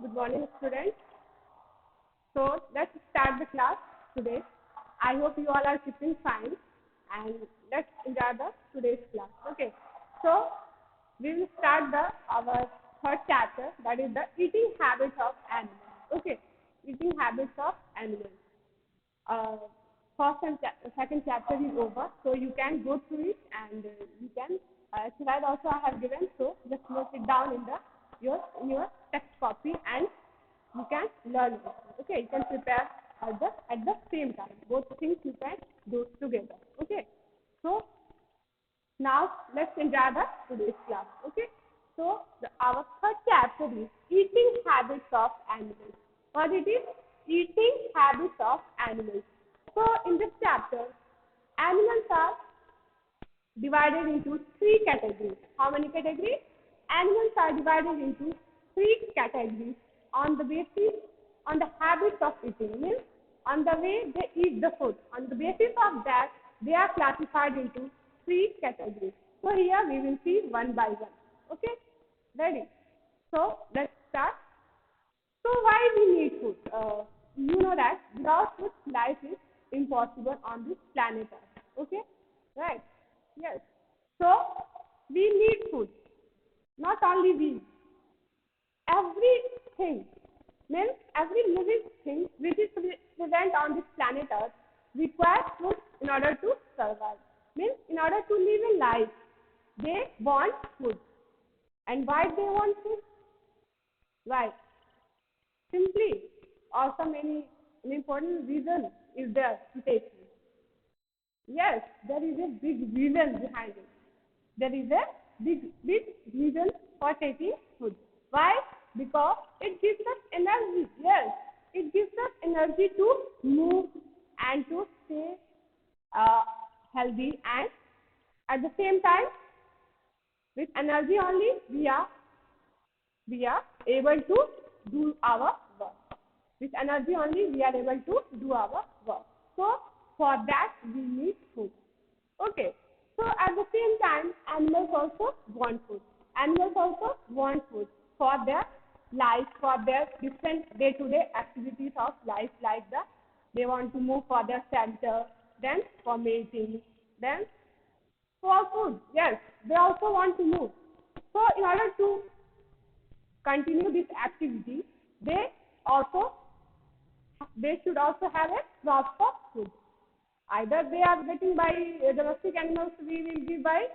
Good morning, students. So let's start the class today. I hope you all are keeping fine, and let's enjoy the today's class. Okay. So we will start our third chapter, that is the eating habits of animals. Okay, eating habits of animals. Uh, First and second chapter is over, so you can go through it, and you can. Slide also I have given, so just note it down in your text copy, and you can learn it. Okay, you can prepare at the same time. Both things you can do together. Okay, so now let's enjoy the today's class. Okay, so our third chapter is eating habits of animals. What it is? Eating habits of animals. So in this chapter, animals are divided into three categories. How many categories? Animals are divided into three categories on the basis, on the habits of eating, means on the way they eat the food. On the basis of that, they are classified into three categories. So here we will see one by one. Okay, ready? So let's start. So why we need food? You know that without food, life is impossible on this planet Earth. Okay, right? Yes. So we need food. Not only we, everything, means every living thing which is present on this planet Earth requires food in order to survive. Means in order to live a life, they want food. And why they want food? Why? Simply, also many an important reason is there to take food. Yes, there is a big reason behind it. There is a big reason for taking food. Why? Because it gives us energy. Yes, it gives us energy to move and to stay healthy, and at the same time, with energy only, we are able to do our work. With energy only, we are able to do our work. So for that, we need food. Okay. So at the same time, animals also want food. Animals also want food for their life, for their different day-to-day activities of life, like they want to move for their shelter, then for mating, then for food. Yes, they also want to move. So in order to continue this activity, also they should also have a proper food. Either they are getting by domestic animals, we will give by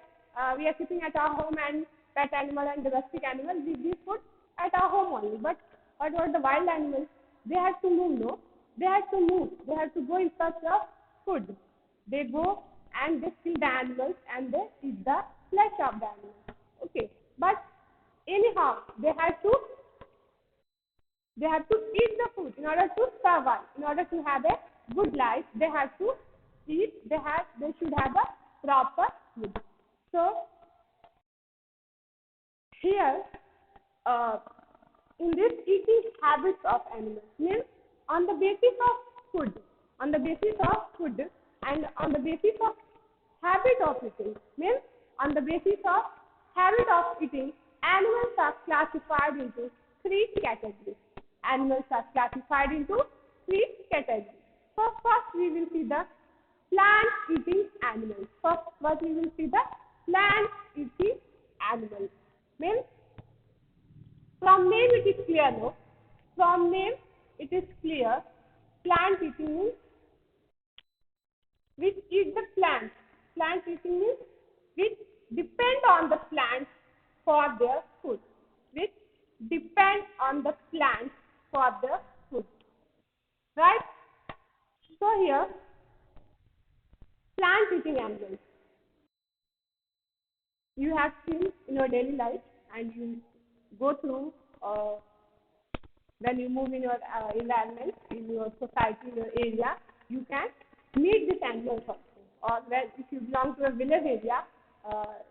we are keeping at our home, and pet animal and domestic animal we give food at our home only. But what about the wild animals? They have to move, no? They have to move. They have to go in search of food. They go and they kill the animals and they eat the flesh of the animals. Okay, but anyhow they have to eat the food in order to survive. In order to have a good life, they have to eat. They should have a proper food. So here, in this eating habits of animals, means on the basis of food, on the basis of food, and on the basis of habit of eating, means on the basis of habit of eating, animals are classified into three categories. Animals are classified into three categories. So first we will see the plant-eating animals. First, what we will see the plant-eating animals. Means from name it is clear, no? From name it is clear. Plant-eating means which eat the plants. Plant-eating means which depend on the plants for their food. Which depend on the plants for their food. Right? So here, plant-eating animals. You have seen in your daily life, and you go through when you move in your environment, in your society, in your area, you can meet these animals also. Or when if you belong to a village area,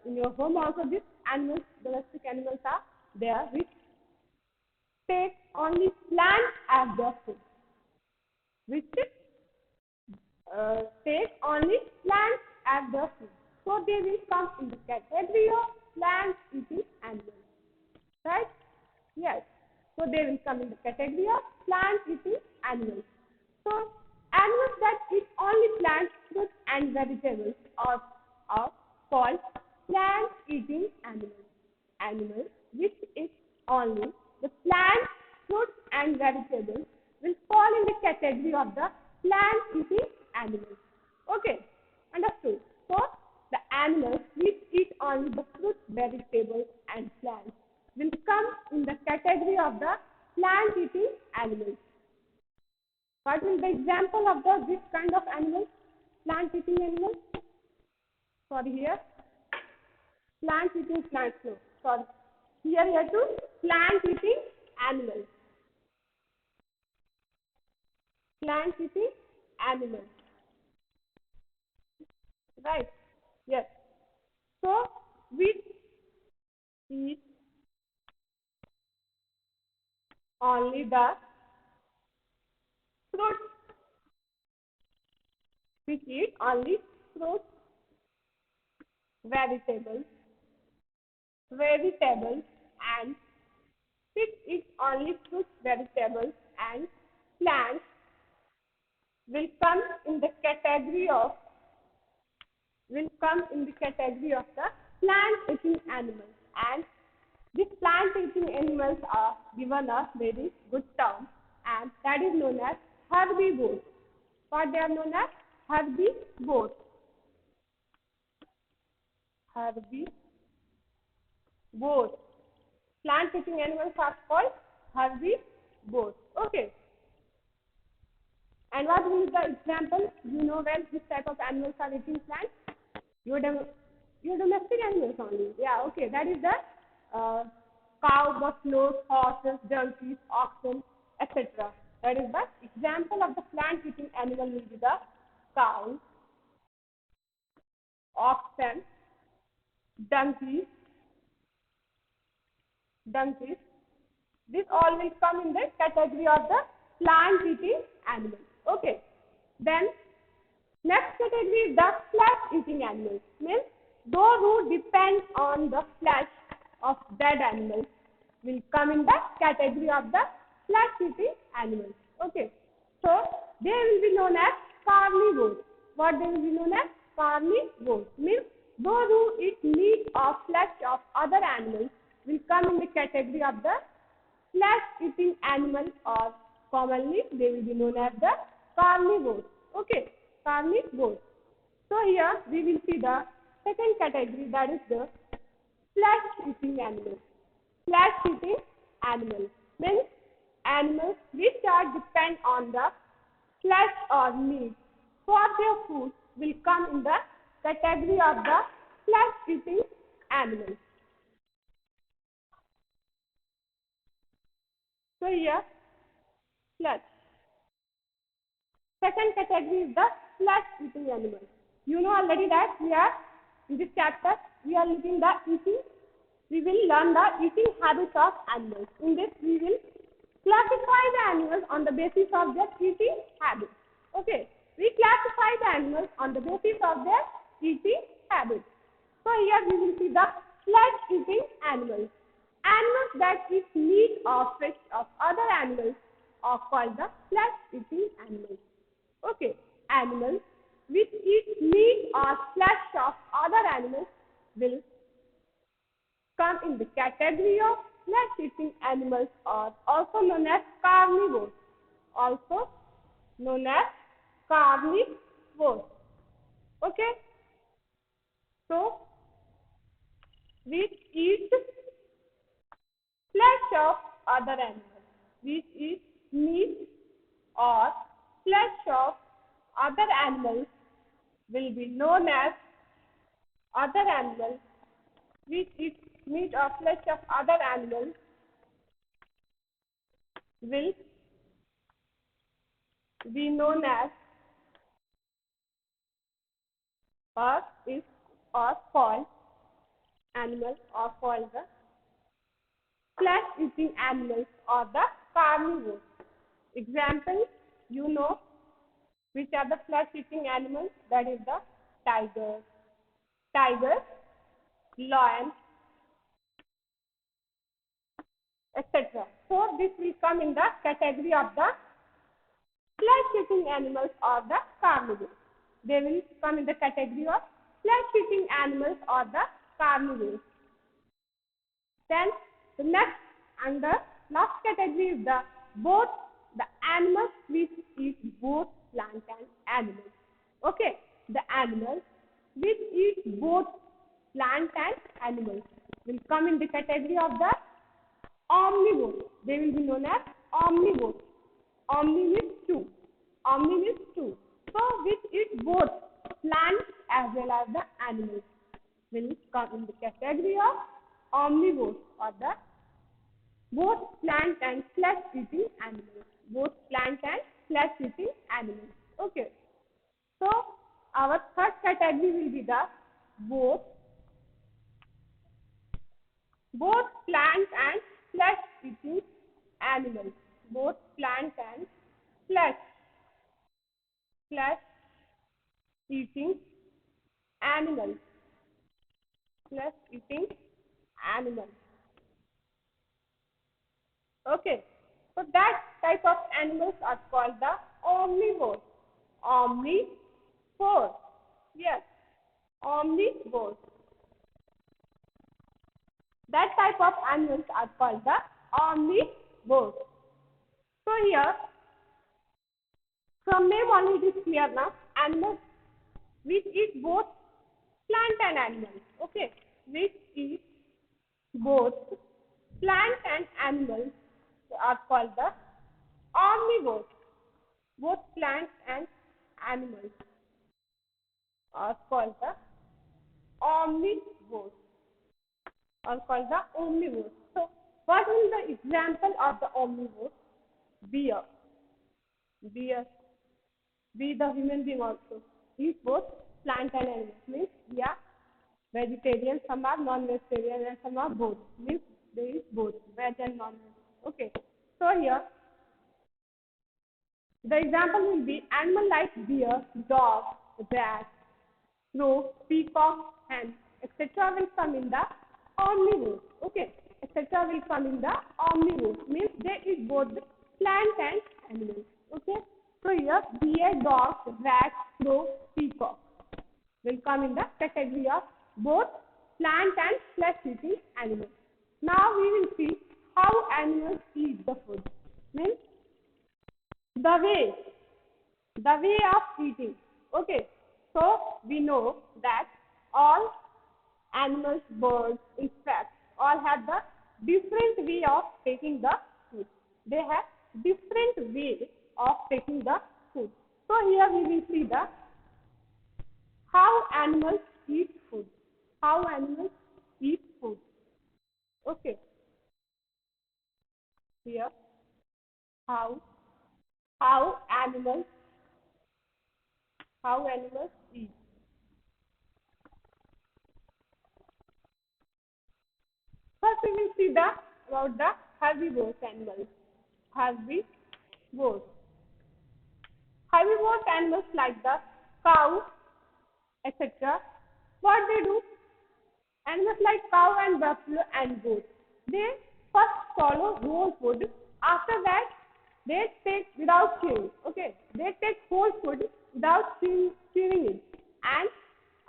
in your home also these animals, domestic animals are there, which take only plants as their food. Which take only plants as their food. So they will come in the category of plant eating animals. Right? Yes. So So they will come in the category of plant-eating animals. So animals that eat only plants, fruits, and vegetables are called plant-eating animals. Animals which eat only the plants, fruits, and vegetables will fall in the category of the plant-eating animals. Okay, understood? So the animals which eat only the fruits, vegetables, and plants will come in the category of the plant-eating animals. What will the example of this kind of animals? Plant-eating animals? Sorry, here. Plant-eating plants, no. Sorry. Here to plant-eating animals. Plant-eating animals. Right? Yes. So, we eat only the fruits. We eat only fruits, vegetables, and which eat only fruits, vegetables, and plants will come in the category of the plant-eating animals. And these plant-eating animals are given a very good term, and that is known as herbivores. What they are known as? Herbivores. Herbivores. Plant-eating animals are called herbivores. Okay. And what will be the example? You know well which type of animals are eating plants? Your domestic animals only. Yeah, okay. That is the cow, buffaloes, horses, donkeys, oxen, etc. That is the example of the plant-eating animal will be the cow, oxen, donkeys. This all will come in the category of the plant-eating animals. Okay. Then next category is the flesh-eating animals. Means those who depend on the flesh of dead animals will come in the category of the flesh-eating animals. Okay. So they will be known as carnivores. What they will be known as? Carnivores. Means those who eat meat or flesh of other animals will come in the category of the flesh-eating animals, or commonly they will be known as the carnivores. Okay, carnivores. So here we will see the second category, that is the flesh-eating animals. Flesh-eating animals means animals which are depend on the flesh or meat for their food will come in the category of the flesh-eating animals. So here, flesh. Second category is the flesh-eating animals. You know already that we are in this chapter we are looking the eating. We will learn the eating habits of animals. In this we will classify the animals on the basis of their eating habits. Okay, we classify the animals on the basis of their eating habits. So here we will see the flesh-eating animals. Animals that eat meat or fish of other animals are called the flesh-eating animals. Okay, animals which eat meat or flesh of other animals will come in the category of flesh-eating animals, or also known as carnivores. Also known as carnivores. Okay, so which eat flesh of other animals, which eat meat or flesh of other animals will be known as other animals, which eat meat or flesh of other animals will be known as or is or called animals, or called the flesh-eating animals or the carnivores. Example, you know which are the flesh-eating animals? That is the tiger, lion, etc. So this will come in the category of the flesh-eating animals or the carnivores. They will come in the category of flesh-eating animals or the carnivores. Then the next and the last category is the animals which eat both plant and animals. Okay, the animals which eat both plant and animals will come in the category of the omnivores. They will be known as omnivores. Omni means two. Omni means two. So which eat both plants as well as the animals will come in the category of omnivores or the both plant and flesh eating animals. Both plant and flesh eating animals. Okay. So our third category will be the both plant and flesh eating animals. Both plant and flesh eating animals. Flesh eating animals. Okay. So that type of animals are called the omnivores. Omnivores. Yes. Omnivores. That type of animals are called the omnivores. So here, from name only it is clear now. Animals which eat both plant and animals. Okay. Which eat both plant and animals are called the omnivores. Both plants and animals are called the omnivores. Are called the omnivores. So, what is the example of the omnivores? Bear. Bear. We, the human being also, eat both plant and animals. Means we are vegetarian, some are non-vegetarian and some are both. Means they eat both, veg and non-veg. Okay. So here, the example will be animal like deer, dog, rat, crow, peacock, hen, etc. will come in the omnivores. Okay, etc. will come in the omnivores. Means they eat both the plant and animals. Okay, so here deer, dog, rat, crow, peacock will come in the category of both plant and flesh-eating animals. Now we will see how animals eat the food. Means the way of eating. Okay, so we know that all animals, birds, insects all have the different way of taking the food. They have different way of taking the food. So here we will see the how animals eat food. How animals eat food. Okay, here how how animals eat. First, we will see about the herbivorous animals. Herbivores. Herbivorous animals like the cow, etc. What they do? Animals like cow and buffalo and goat. They first swallow whole food. After that, they take without chewing. Okay, they take whole food without chewing it, and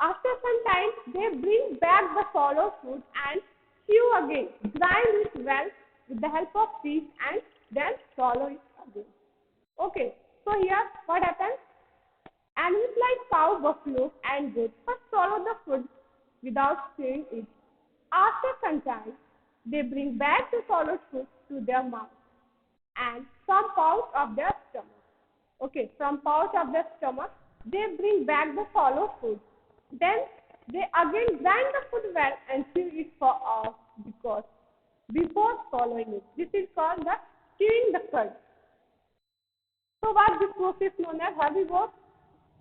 after some time, they bring back the swallowed food and chew again, grind it well with the help of teeth, and then swallow it again. Okay, so here what happens? Animals like cow, buffalo, and goat first swallow the food without chewing it. After some time, they bring back the swallowed food to their mouth and some pouch of their stomach. Okay, from pouch of their stomach, they bring back the swallowed food. Then they again grind the food well and chew it for hours because before swallowing it. This is called the chewing the cud. So what this process known as herbivores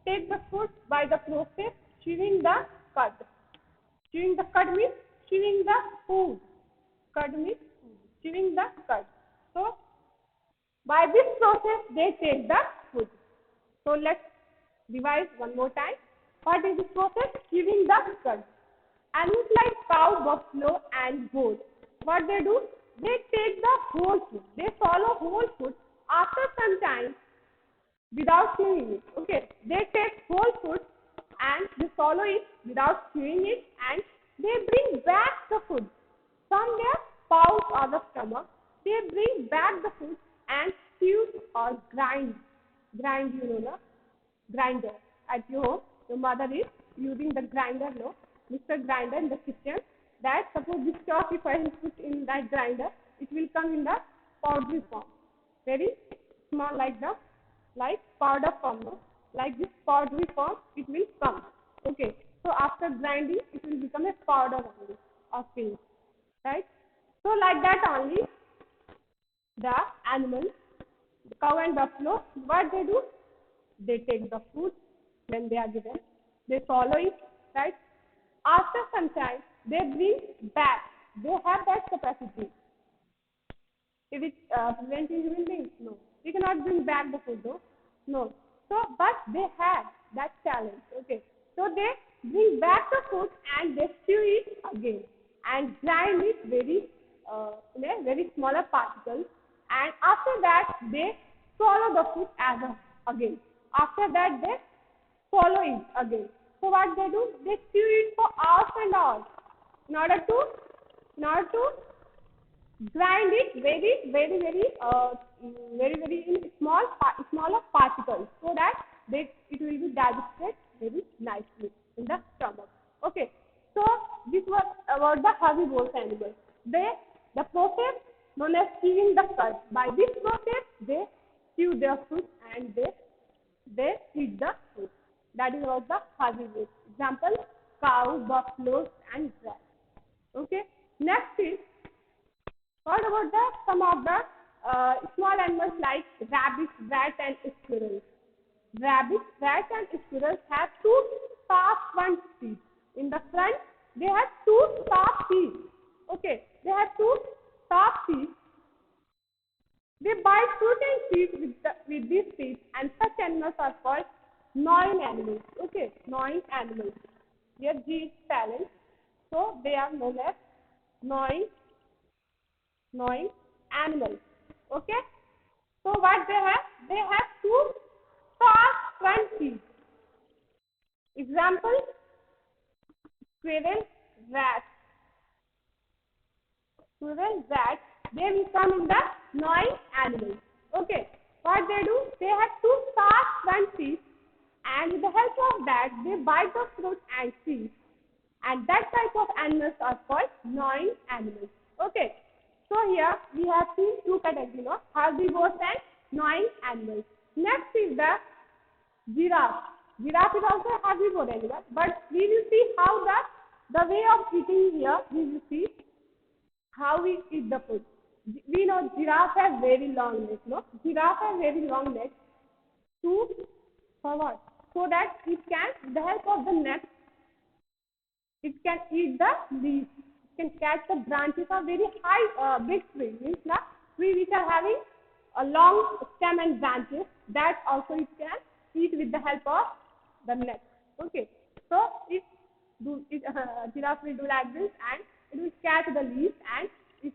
take the food by the process chewing the cud. Chewing the cud means chewing the food. Cud means food. Chewing the cud. So by this process they take the food. So let's revise one more time. What is this process? Chewing the cud. Animals like cow, buffalo and goat. What they do? they take the whole food. They swallow whole food after some time without chewing it. Okay, they take whole food and they swallow it without chewing it, and they bring back the food from their pouch or the stomach. They bring back the food and chew or grind. Grind, you know, the grinder at your home. Your mother is using the grinder, no, Mr. Grinder in the kitchen. That suppose this chalk, if I put in that grinder, it will come in the powdery form, very small, like powder form, no? Like this powdery form, it will come. Okay, so after grinding, it will become a powder only of paste, right? So like that only, the animals, the cow and buffalo, what they do? They take the food when they are given, they swallow it, right? After some time, they bring back. They have that capacity. If it's preventing human beings, no. We cannot bring back the food, though. No. So, but they have that talent. Okay. So they bring back the food and they chew it again and grind it in a very smaller particles. And after that, they swallow the food again. After that, they swallow it again. So what they do? They chew it for hours and hours in order to grind it very in smaller particles, so that it will be digested very nicely in the stomach. Okay, so this was about the herbivores animals. The process known as chewing the cud. By this process, they chew their food and they eat the food. That is about the herbivores. Example: cow, buffaloes, and grass. Okay. Next is, what about some of the small animals like rabbits, rats, and squirrels? Rabbits, rats, and squirrels have two sharp front teeth. In the front, they have two sharp teeth. Okay, they have two sharp teeth. They bite fruit and seeds with these teeth, and such animals are called gnawing animals. Okay, gnawing animals. Here G is silent, so they are known as gnawing animals. Okay, so what they have? They have two sharp front teeth. Example: squirrel, rat. Squirrel, rat, they will come in the gnawing animals. Okay, what they do? They have two sharp front teeth, and with the help of that, they bite the fruit and seeds. And that type of animals are called gnawing animals. Okay, so here we have seen two categories of herbivores and gnawing animals. Next is the giraffe. Giraffe is also a herbivore animal, but we will see how the way of eating here. We will see how we eat the food. We know giraffe has very long legs. No, giraffe has very long legs to forward, so that it can, with the help of the neck, it can eat the leaves. It can catch the branches of very high, big tree. Means the tree which are having a long stem and branches. That also it can eat with the help of the neck. Okay. So giraffe will do like this, and it will catch the leaves, and he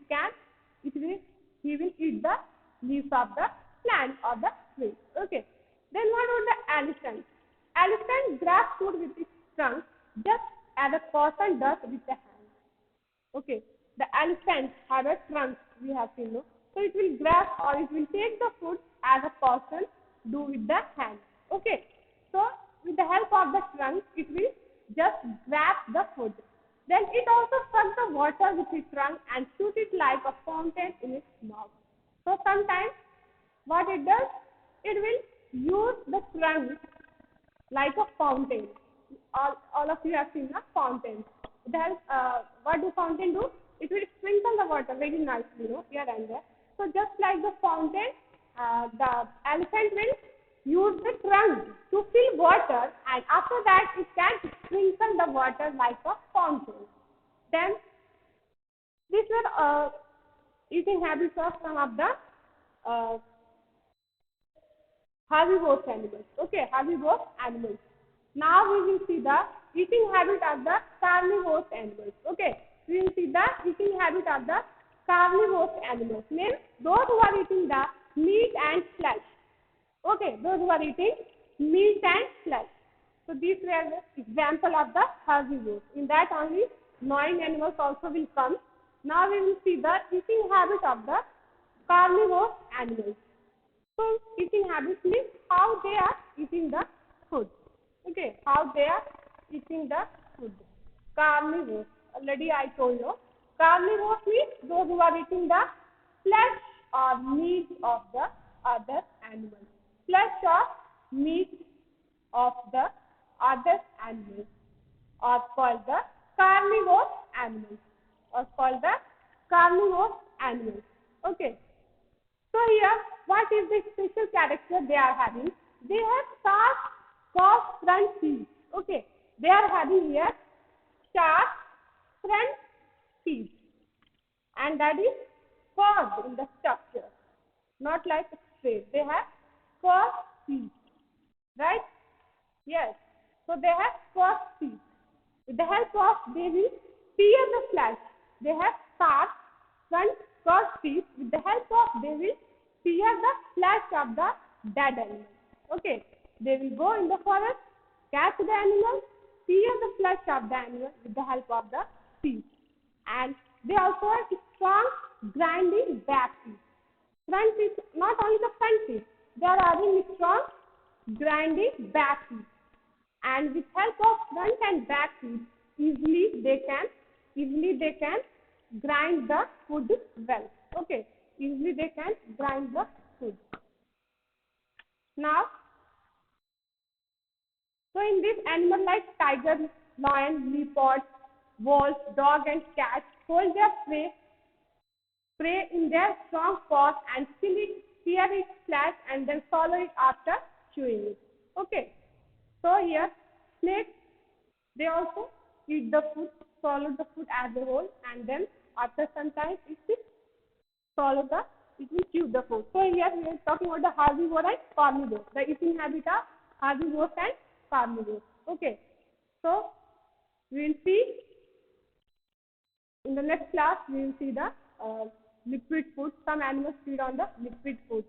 will eat the leaves of the plant or the tree. Okay. Then what about the elephant? Elephant grabs food with its trunk, just as a person does with the hand. Okay, the elephant have a trunk, we have seen, no? So it will grab or it will take the food as a person do with the hand. Okay, so with the help of the trunk, it will just grab the food. Then it also sucks the water with its trunk and shoot it like a fountain in its mouth. So sometimes what it does, it will use the trunk like a fountain. All of you have seen a fountain. Then what do fountain do? It will sprinkle the water very nicely, here and there. So just like the fountain, the elephant will use the trunk to fill water, and after that it can sprinkle the water like a fountain. Then these were eating habits of some of the herbivorous animals. Okay, herbivorous animals. Now we will see the eating habit of the carnivorous animals. Okay, we will see the eating habit of the carnivorous animals means those who are eating the meat and flesh. Okay, those who are eating meat and flesh. So these were the example of the herbivores. In that only gnawing animals also will come. Now we will see the eating habit of the carnivorous animals. So eating habits means how they are eating the food. Okay, how they are eating the food. Carnivores. Already I told you. Carnivores means those who are eating the flesh or meat of the other animals. Flesh or meat of the other animals are called the carnivore animals. Or called the carnivore animals. Okay. So here, what is the special character they are having? They have sharp, curved front teeth. Okay, they are having here sharp front teeth, and that is curved in the structure, not like straight. They have curved teeth, right? Yes. So they have curved teeth. With the help of they will tear the flesh. They have sharp front curved teeth. With the help of they will tear the flesh of the dead animal. Okay. They will go in the forest, catch the animal, tear the flesh of the animal with the help of the teeth. And they also have strong grinding back teeth. Front teeth, not only the front teeth, they are having strong grinding back teeth, and with help of front and back teeth easily they can grind the food well. Okay, easily they can grind the food. Now, so in this animal like tiger, lion, leopard, wolf, dog and cat hold their prey in their strong paws and still it, tear its flesh and then swallow it after chewing it. Okay, so here snakes, they also eat the food, swallow the food as a whole, and then after some time it will swallow the, it will chew the food. So here we are talking about the herbivore and carnivore, the eating habit of herbivores and carnivores. Okay, so we will see in the next class we will see the liquid food. Some animals feed on the liquid food.